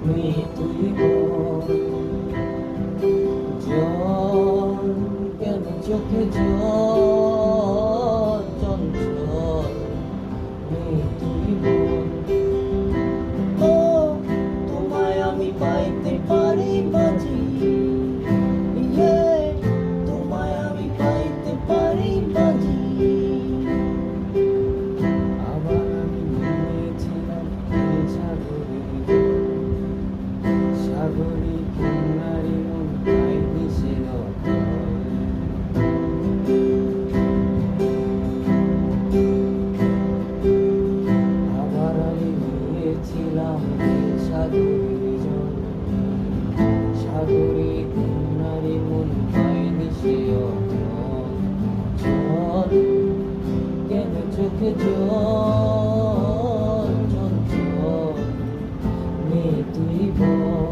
তুই বল, জল কেন চোখে জল চঞ্চল, তুই বল। ও তোমায় আমি পাইতে পারি বাজি, ইয়ে তোমায় আমি পাইতে পারি বাজি। আবার আমি নিয়েছিলাম সাগরে কিনারি মন পাইনি সে আবার আমি নিয়েছিলাম সাগরের জল, সাগরে কিনারি মন পাইনি সে জল কেন চোখে জল চঞ্চল, তুই বল।